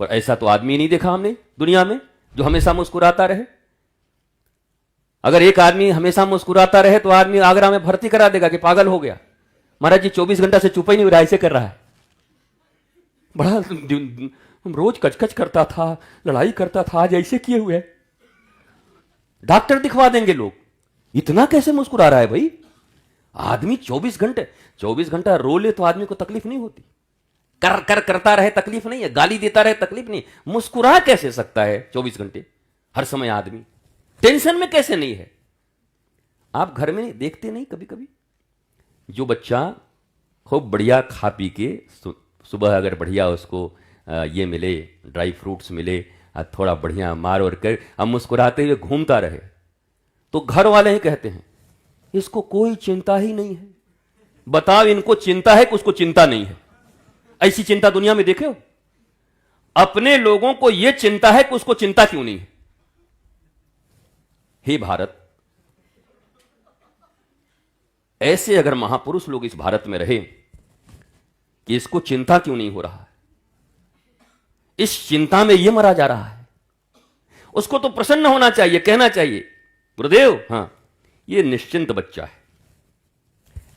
पर ऐसा तो आदमी नहीं देखा हमने दुनिया में जो हमेशा मुस्कुराता रहे। अगर एक आदमी हमेशा मुस्कुराता रहे तो आदमी आगरा में भर्ती करा देगा कि पागल हो गया, महाराज जी 24 घंटा से चुप ही नहीं हो रहा, ऐसे कर रहा है। बड़ा रोज कचकच करता था, लड़ाई करता था, आज ऐसे किए हुए। डॉक्टर दिखवा देंगे लोग, इतना कैसे मुस्कुरा रहा है भाई। आदमी 24 घंटा रो ले तो आदमी को तकलीफ नहीं होती, करता रहे तकलीफ नहीं है, गाली देता रहे तकलीफ नहीं, मुस्कुरा कैसे सकता है 24 घंटे हर समय आदमी? टेंशन में कैसे नहीं है? आप घर में देखते नहीं कभी कभी जो बच्चा खूब बढ़िया खा पी के सुबह अगर बढ़िया उसको ये मिले, ड्राई फ्रूट्स मिले, थोड़ा बढ़िया मार और कर अब मुस्कुराते हुए घूमता रहे, तो घर वाले ही कहते हैं इसको कोई चिंता ही नहीं है। बताओ इनको चिंता है कि उसको चिंता नहीं है? ऐसी चिंता दुनिया में देखे हो? अपने लोगों को यह चिंता है कि उसको चिंता क्यों नहीं है। हे भारत, ऐसे अगर महापुरुष लोग इस भारत में रहे कि इसको चिंता क्यों नहीं हो रहा है, इस चिंता में यह मरा जा रहा है, उसको तो प्रसन्न होना चाहिए, कहना चाहिए गुरुदेव हां ये निश्चिंत बच्चा है,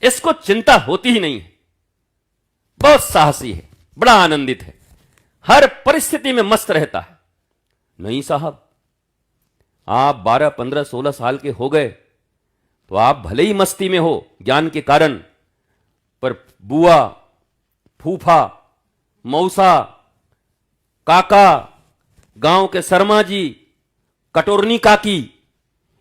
इसको चिंता होती ही नहीं है, बहुत साहसी है, बड़ा आनंदित है, हर परिस्थिति में मस्त रहता है। नहीं साहब, आप 12, 15, 16 साल के हो गए तो आप भले ही मस्ती में हो ज्ञान के कारण, पर बुआ, फूफा, मौसा, काका, गांव के शर्मा जी, कटोरनी काकी,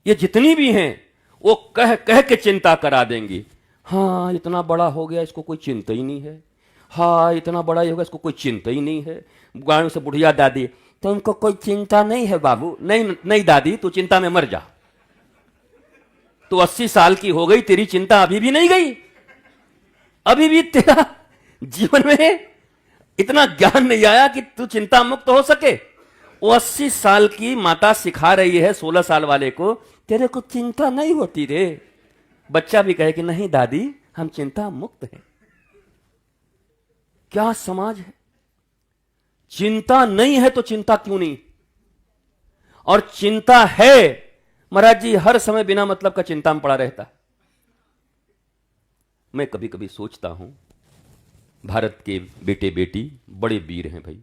ये जितनी भी हैं वो कह कह के चिंता करा देंगी। हाँ इतना बड़ा हो गया इसको कोई चिंता ही नहीं है, हाँ इतना बड़ा ही होगा इसको कोई चिंता ही नहीं है। गांव से बुढ़िया दादी, तो उनको कोई चिंता नहीं है बाबू। नहीं नहीं दादी, तू चिंता में मर जा, तू 80 साल की हो गई, तेरी चिंता अभी भी नहीं गई, अभी भी तेरा जीवन में इतना ज्ञान नहीं आया कि तू चिंता मुक्त हो सके। वो 80 साल की माता सिखा रही है 16 साल वाले को, तेरे को चिंता नहीं होती रे। बच्चा भी कहे कि नहीं दादी हम चिंता मुक्त हैं। क्या समाज है? चिंता नहीं है तो चिंता क्यों नहीं, और चिंता है महाराज जी हर समय बिना मतलब का चिंता में पड़ा रहता है। मैं कभी कभी सोचता हूं भारत के बेटे बेटी बड़े वीर हैं भाई,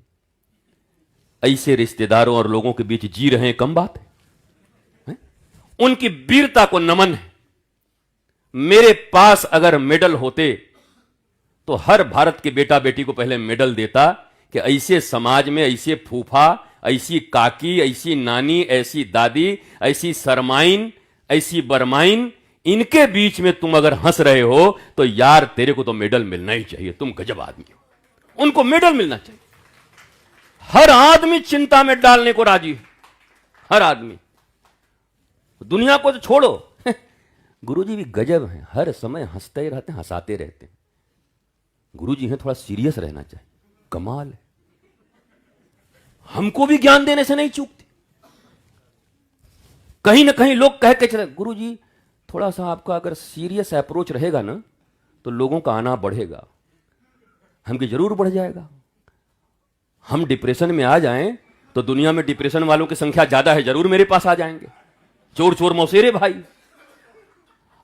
ऐसे रिश्तेदारों और लोगों के बीच जी रहे हैं, कम बात है? उनकी वीरता को नमन है। मेरे पास अगर मेडल होते तो हर भारत के बेटा बेटी को पहले मेडल देता कि ऐसे समाज में ऐसे फूफा, ऐसी काकी, ऐसी नानी, ऐसी दादी, ऐसी सरमाइन, ऐसी बरमाइन, इनके बीच में तुम अगर हंस रहे हो तो यार तेरे को तो मेडल मिलना ही चाहिए, तुम गजब आदमी हो, उनको मेडल मिलना चाहिए। हर आदमी चिंता में डालने को राजी है, हर आदमी। दुनिया को तो छोड़ो, गुरुजी भी गजब हैं, हर समय हंसते रहते हैं, हंसाते रहते हैं। गुरुजी हैं, थोड़ा सीरियस रहना चाहिए, कमाल है। हमको भी ज्ञान देने से नहीं चूकते। कहीं ना कहीं लोग कह के चले गुरुजी थोड़ा सा आपका अगर सीरियस अप्रोच रहेगा ना तो लोगों का आना बढ़ेगा। हमकी जरूर बढ़ जाएगा। हम डिप्रेशन में आ जाएं तो दुनिया में डिप्रेशन वालों की संख्या ज्यादा है, जरूर मेरे पास आ जाएंगे, चोर चोर मौसेरे भाई।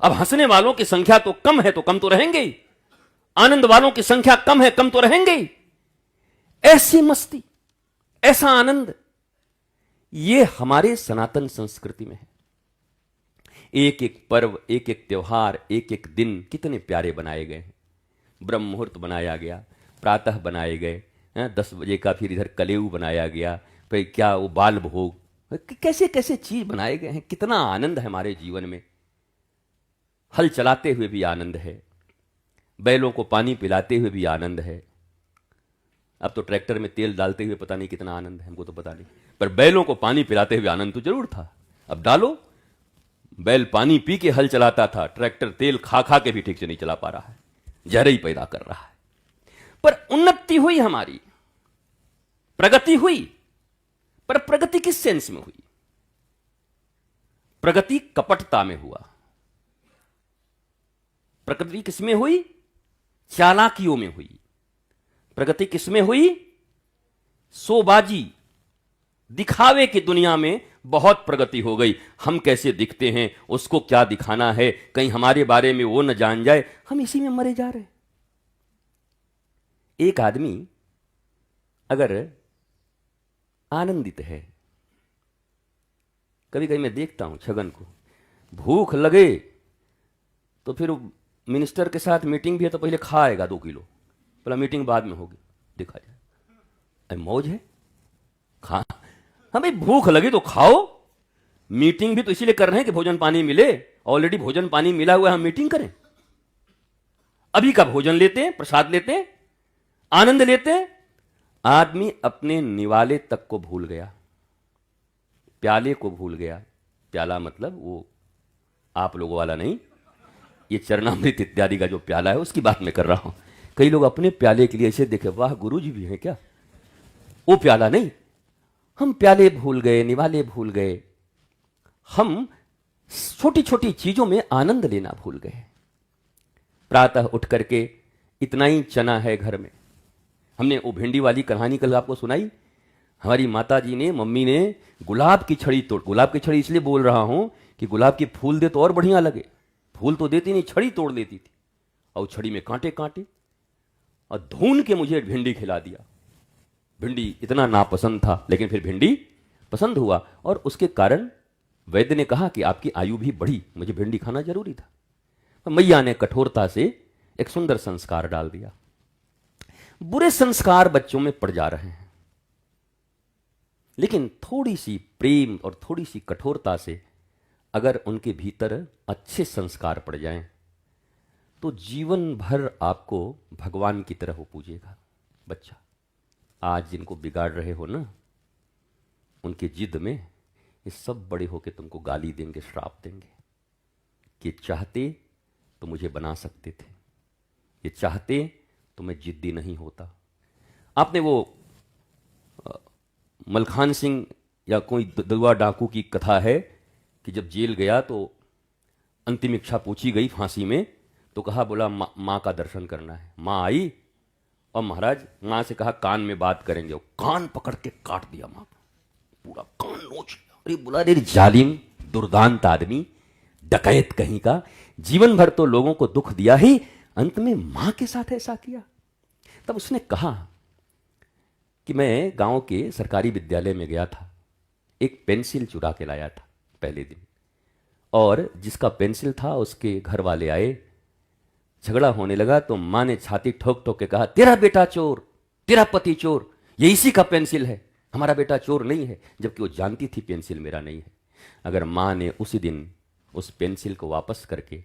अब हंसने वालों की संख्या तो कम है, तो कम तो रहेंगे ही। आनंद वालों की संख्या कम है, कम तो रहेंगे ही। ऐसी मस्ती, ऐसा आनंद, ये हमारे सनातन संस्कृति में है। एक एक पर्व, एक एक त्योहार, एक एक दिन कितने प्यारे बनाए गए हैं। ब्रह्म मुहूर्त बनाया गया, प्रातः बनाए गए, 10 बजे का फिर इधर कलेऊ बनाया गया, फिर क्या वो बाल भोग, कैसे कैसे चीज बनाए गए हैं। कितना आनंद है हमारे जीवन में। हल चलाते हुए भी आनंद है, बैलों को पानी पिलाते हुए भी आनंद है। अब तो ट्रैक्टर में तेल डालते हुए पता नहीं कितना आनंद है, हमको तो पता नहीं, पर बैलों को पानी पिलाते हुए आनंद तो जरूर था। अब डालो, बैल पानी पी के हल चलाता था, ट्रैक्टर तेल खा खा के भी ठीक से नहीं चला पा रहा है, जहर ही पैदा कर रहा है। पर उन्नति हुई, हमारी प्रगति हुई, पर प्रगति किस सेंस में हुई? प्रगति कपटता में हुआ। प्रगति किसमें हुई? चालाकियों में हुई। प्रगति किसमें हुई? शोबाजी दिखावे की दुनिया में बहुत प्रगति हो गई। हम कैसे दिखते हैं, उसको क्या दिखाना है, कहीं हमारे बारे में वो न जान जाए, हम इसी में मरे जा रहे हैं। एक आदमी अगर आनंदित है, कभी कभी मैं देखता हूं छगन को, भूख लगे तो फिर मिनिस्टर के साथ मीटिंग भी है तो पहले खाएगा 2 किलो, पहला मीटिंग बाद में होगी, देखा जाए। अरे मौज है, खा, हमें भूख लगे तो खाओ। मीटिंग भी तो इसीलिए कर रहे हैं कि भोजन पानी मिले। ऑलरेडी भोजन पानी मिला हुआ है, हम मीटिंग करें? अभी का भोजन लेते हैं, प्रसाद लेते हैं, आनंद लेते हैं। आदमी अपने निवाले तक को भूल गया, प्याले को भूल गया। प्याला मतलब वो आप लोगों वाला नहीं, ये चरणामृत इत्यादि का जो प्याला है उसकी बात मैं कर रहा हूं। कई लोग अपने प्याले के लिए ऐसे देखे, वाह गुरु जी भी हैं क्या, वो प्याला नहीं। हम प्याले भूल गए, निवाले भूल गए, हम छोटी छोटी चीजों में आनंद लेना भूल गए। प्रातः उठ करके इतना ही चना है घर में। हमने वो भिंडी वाली कहानी कल आपको सुनाई। हमारी माता जी ने, मम्मी ने गुलाब की छड़ी तोड़, गुलाब की छड़ी इसलिए बोल रहा हूं कि गुलाब के फूल दे तो और बढ़िया लगे, फूल तो देती नहीं, छड़ी तोड़ लेती थी और छड़ी में कांटे कांटे, और धून के मुझे भिंडी खिला दिया। भिंडी इतना नापसंद था लेकिन फिर भिंडी पसंद हुआ, और उसके कारण वैद्य ने कहा कि आपकी आयु भी बढ़ी, मुझे भिंडी खाना जरूरी था। तो मैया ने कठोरता से एक सुंदर संस्कार डाल दिया। बुरे संस्कार बच्चों में पड़ जा रहे हैं, लेकिन थोड़ी सी प्रेम और थोड़ी सी कठोरता से अगर उनके भीतर अच्छे संस्कार पड़ जाएं तो जीवन भर आपको भगवान की तरह वो पूजेगा। बच्चा आज जिनको बिगाड़ रहे हो ना, उनके जिद में ये सब बड़े होके तुमको गाली देंगे, श्राप देंगे कि चाहते तो मुझे बना सकते थे, ये चाहते तो मैं जिद्दी नहीं होता। आपने वो मलखान सिंह या कोई दलवा डाकू की कथा है कि जब जेल गया तो अंतिम इच्छा पूछी गई फांसी में, तो कहा, बोला माँ का दर्शन करना है। माँ आई और महाराज माँ से कहा कान में बात करेंगे, वो कान पकड़ के काट दिया माँ का, पूरा कान नोच लिया। अरे बोला, अरे जालिम दुर्दांत आदमी, डकैत कहीं का, जीवन भर तो लोगों को दुख दिया ही, अंत में मां के साथ ऐसा किया। तब उसने कहा कि मैं गांव के सरकारी विद्यालय में गया था, एक पेंसिल चुरा के लाया था पहले दिन, और जिसका पेंसिल था उसके घर वाले आए, झगड़ा होने लगा तो मां ने छाती ठोक ठोक के कहा, तेरा बेटा चोर, तेरा पति चोर, ये इसी का पेंसिल है, हमारा बेटा चोर नहीं है। जबकि वो जानती थी पेंसिल मेरा नहीं है। अगर मां ने उसी दिन उस पेंसिल को वापस करके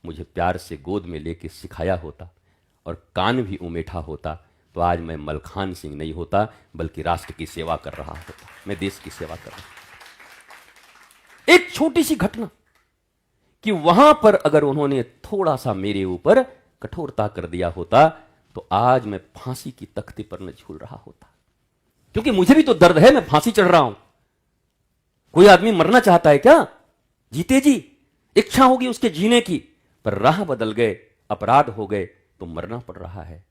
मुझे प्यार से गोद में लेके सिखाया होता और कान भी उमेठा होता, तो आज मैं मलखान सिंह नहीं होता, बल्कि राष्ट्र की सेवा कर रहा होता, मैं देश की सेवा कर रहा हूं। एक छोटी सी घटना कि वहां पर अगर उन्होंने थोड़ा सा मेरे ऊपर कठोरता कर दिया होता तो आज मैं फांसी की तख्ती पर न झूल रहा होता। क्योंकि मुझे भी तो दर्द है, मैं फांसी चढ़ रहा हूं। कोई आदमी मरना चाहता है क्या? जीते जी इच्छा होगी उसके जीने की, पर राह बदल गए, अपराध हो गए तो मरना पड़ रहा है।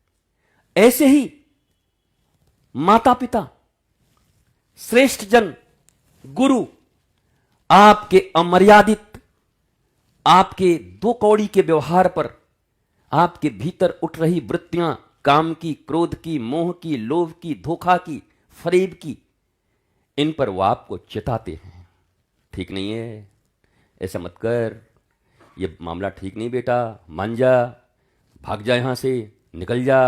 ऐसे ही माता पिता, श्रेष्ठ जन, गुरु आपके अमर्यादित, आपके 2 कौड़ी के व्यवहार पर, आपके भीतर उठ रही वृत्तियां, काम की, क्रोध की, मोह की, लोभ की, धोखा की, फरेब की, इन पर वो आपको चिताते हैं, ठीक नहीं है, ऐसा मत कर, ये मामला ठीक नहीं बेटा, मान जा, भाग जा यहां से, निकल जा,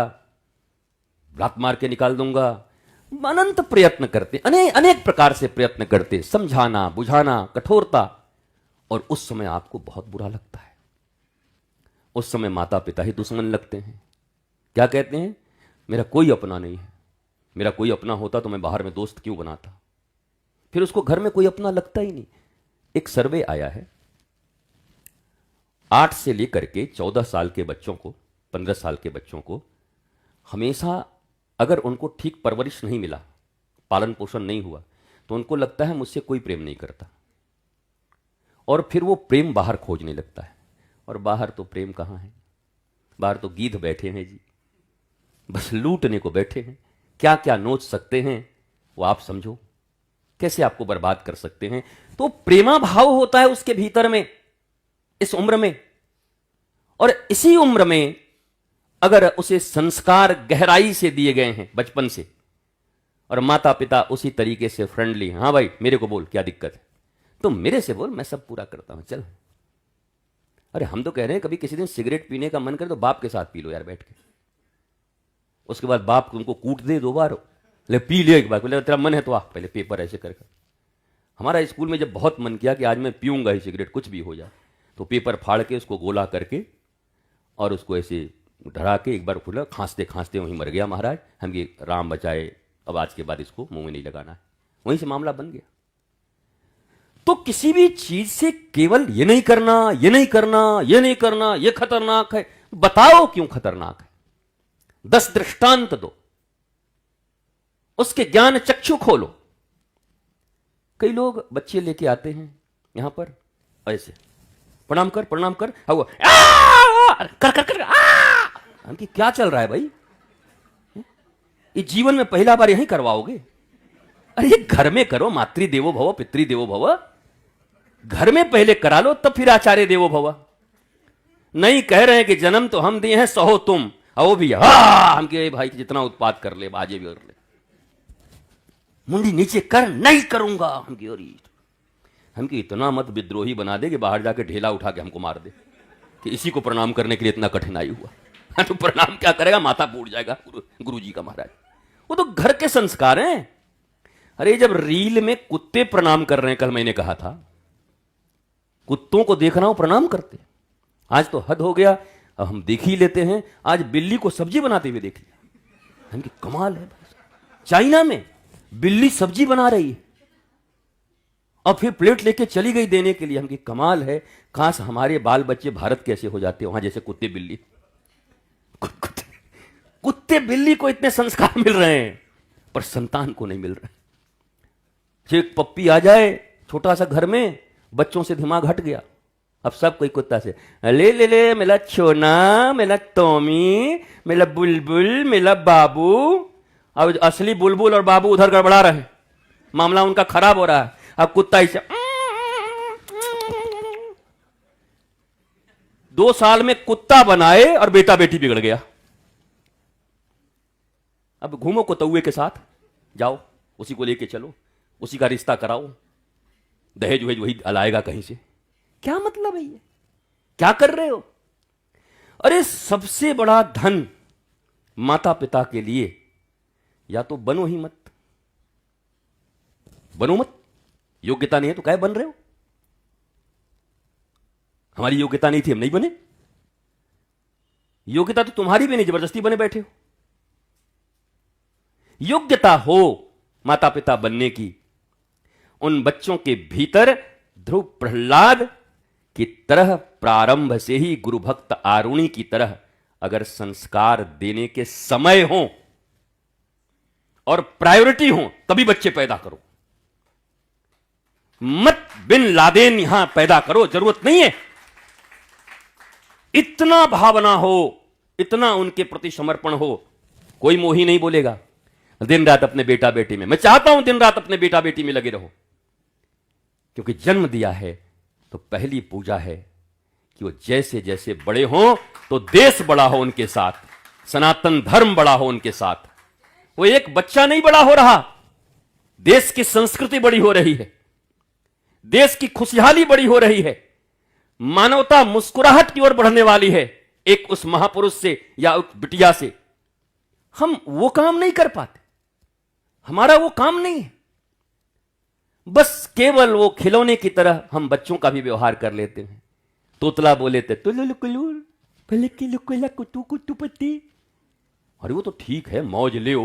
लात मार के निकाल दूंगा। अनंत प्रयत्न करते, अनेक प्रकार से प्रयत्न करते, समझाना, बुझाना, कठोरता, और उस समय आपको बहुत बुरा लगता है। उस समय माता पिता ही दुश्मन लगते हैं। क्या कहते हैं? मेरा कोई अपना नहीं है, मेरा कोई अपना होता तो मैं बाहर में दोस्त क्यों बनाता। फिर उसको घर में कोई अपना लगता ही नहीं। एक सर्वे आया है, 8 से लेकर के 14 साल के बच्चों को, 15 साल के बच्चों को हमेशा अगर उनको ठीक परवरिश नहीं मिला, पालन पोषण नहीं हुआ, तो उनको लगता है मुझसे कोई प्रेम नहीं करता, और फिर वो प्रेम बाहर खोजने लगता है। और बाहर तो प्रेम कहाँ है? बाहर तो गीध बैठे हैं जी, बस लूटने को बैठे हैं, क्या क्या नोच सकते हैं वो आप समझो कैसे आपको बर्बाद कर सकते हैं। तो प्रेमा भाव होता है उसके भीतर में इस उम्र में, और इसी उम्र में अगर उसे संस्कार गहराई से दिए गए हैं बचपन से, और माता पिता उसी तरीके से फ्रेंडली, हाँ भाई मेरे को बोल क्या दिक्कत है, तुम मेरे से बोल मैं सब पूरा करता हूं, चल। अरे हम तो कह रहे हैं कभी किसी दिन सिगरेट पीने का मन करे तो बाप के साथ पी लो यार बैठ के, उसके बाद बाप उनको कूट दे 2 बार, ले पी ले एक बार, बोले तेरा मन है तो आ पहले पेपर ऐसे कर। हमारा स्कूल में जब बहुत मन किया कि आज मैं पीऊंगा ही सिगरेट कुछ भी हो जाए, तो पेपर फाड़ के उसको गोला करके और उसको ऐसे डरा के एक बार खुला, खांसते खांसते वहीं मर गया महाराज। हम ये राम बचाए, अब आज के बाद इसको मुंह में नहीं लगाना है, वहीं से मामला बन गया। तो किसी भी चीज से केवल ये नहीं करना, ये नहीं करना, ये नहीं करना, ये खतरनाक है, बताओ क्यों खतरनाक है, 10 दृष्टांत दो, उसके ज्ञान चक्षु खोलो। कई लोग बच्चे लेके आते हैं यहां पर ऐसे, प्रणाम कर प्रणाम कर, कर कर कर हमकी क्या चल रहा है भाई, ये जीवन में पहला बार यही करवाओगे? अरे ये घर में करो, मातृ देवो भव पितृ देवो भव, घर में पहले करा लो तब फिर आचार्य देवो भव। नहीं कह रहे हैं कि जन्म तो हम दिए हैं सहो तुम, और वो भी हम के भाई जितना उत्पाद कर ले बाजे भी कर ले, मुंडी नीचे कर, नहीं करूंगा हमकी, और हमकी इतना मत विद्रोही बना दे कि बाहर जाके ढेला उठा के हमको मार दे कि इसी को प्रणाम करने के लिए इतना कठिनाई हुआ। तो प्रणाम क्या करेगा, माथा फूट जाएगा गुरु जी का महाराज। वो तो घर के संस्कार हैं। अरे जब रील में कुत्ते प्रणाम कर रहे हैं, कल मैंने कहा था कुत्तों को देखना हो प्रणाम करते, आज तो हद हो गया, अब हम देख ही लेते हैं। आज बिल्ली को सब्जी बनाते हुए देख लिया, इनकी कमाल है। चाइना में बिल्ली सब्जी बना रही है और फिर प्लेट लेके चली गई देने के लिए, हमकी कमाल है। काश हमारे बाल बच्चे भारत कैसे हो जाते वहां जैसे कुत्ते बिल्ली, कुत्ते बिल्ली को इतने संस्कार मिल रहे हैं पर संतान को नहीं मिल रहे। एक पप्पी आ जाए छोटा सा घर में, बच्चों से दिमाग हट गया, अब सब कोई कुत्ता से ले ले ले, मेरा छोना, मेरा टॉमी, मेरा बुलबुल, मेरा बाबू। अब असली बुलबुल और बाबू उधर गड़बड़ा रहे हैं, मामला उनका खराब हो रहा है। अब कुत्ता इसे 2 साल में कुत्ता बनाए और बेटा बेटी बिगड़ गया। अब घूमो कुतौए के साथ, जाओ उसी को लेके चलो, उसी का रिश्ता कराओ, दहेज वहेज वही लाएगा कहीं से। क्या मतलब है ये, क्या कर रहे हो? अरे सबसे बड़ा धन माता पिता के लिए, या तो बनो ही मत, बनो मत, योग्यता नहीं है तो क्या बन रहे हो? हमारी योग्यता नहीं थी, हम नहीं बने। योग्यता तो तुम्हारी भी नहीं, जबरदस्ती बने बैठे हो। योग्यता हो माता पिता बनने की, उन बच्चों के भीतर ध्रुव प्रहलाद की तरह प्रारंभ से ही गुरु भक्त आरुणि की तरह अगर संस्कार देने के समय हो और प्रायोरिटी हो तभी बच्चे पैदा करो, मत बिन लादेन यहां पैदा करो, जरूरत नहीं है। इतना भावना हो, इतना उनके प्रति समर्पण हो, कोई मोही नहीं बोलेगा। दिन रात अपने बेटा बेटी में, मैं चाहता हूं दिन रात अपने बेटा बेटी में लगे रहो, क्योंकि जन्म दिया है तो पहली पूजा है कि वो जैसे जैसे बड़े हों तो देश बड़ा हो उनके साथ, सनातन धर्म बड़ा हो उनके साथ। वो एक बच्चा नहीं बड़ा हो रहा, देश की संस्कृति बड़ी हो रही है, देश की खुशहाली बड़ी हो रही है, मानवता मुस्कुराहट की ओर बढ़ने वाली है एक उस महापुरुष से या उस बिटिया से। हम वो काम नहीं कर पाते, हमारा वो काम नहीं है। बस केवल वो खिलौने की तरह हम बच्चों का भी व्यवहार कर लेते हैं। तोतला बोले थे कुत्तू पत्ती, अरे वो तो ठीक है मौज ले,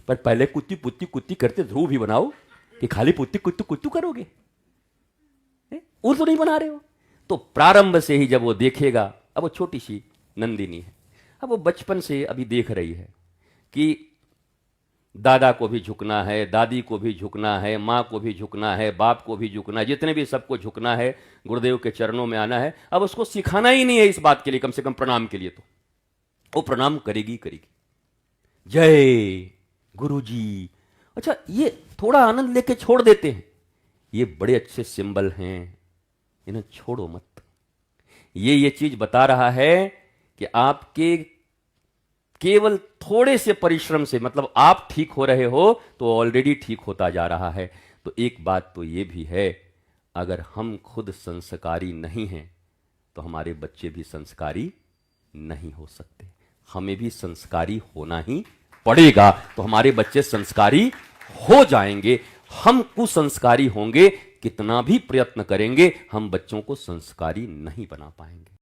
पर पहले कुत्ती पुत्ती कुत्ती करते ध्रुव भी बनाओ कि खाली पुत्ती कुत्तू कुत्तू करोगे, वो तो नहीं बना रहे हो। तो प्रारंभ से ही जब वो देखेगा, अब वो छोटी सी नंदिनी है, अब वो बचपन से अभी देख रही है कि दादा को भी झुकना है, दादी को भी झुकना है, माँ को भी झुकना है, बाप को भी झुकना है, जितने भी सबको झुकना है, गुरुदेव के चरणों में आना है। अब उसको सिखाना ही नहीं है इस बात के लिए, कम से कम प्रणाम के लिए तो वो प्रणाम करेगी करेगी। जय गुरु जी, अच्छा, ये थोड़ा आनंद लेके छोड़ देते हैं, ये बड़े अच्छे सिंबल हैं, इन्हें छोड़ो मत। ये चीज बता रहा है कि आपके केवल थोड़े से परिश्रम से, मतलब आप ठीक हो रहे हो तो ऑलरेडी ठीक होता जा रहा है। तो एक बात तो ये भी है, अगर हम खुद संस्कारी नहीं हैं तो हमारे बच्चे भी संस्कारी नहीं हो सकते। हमें भी संस्कारी होना ही पड़ेगा, तो हमारे बच्चे संस्कारी हो जाएंगे। हम कुसंस्कारी होंगे, कितना भी प्रयत्न करेंगे हम बच्चों को संस्कारी नहीं बना पाएंगे।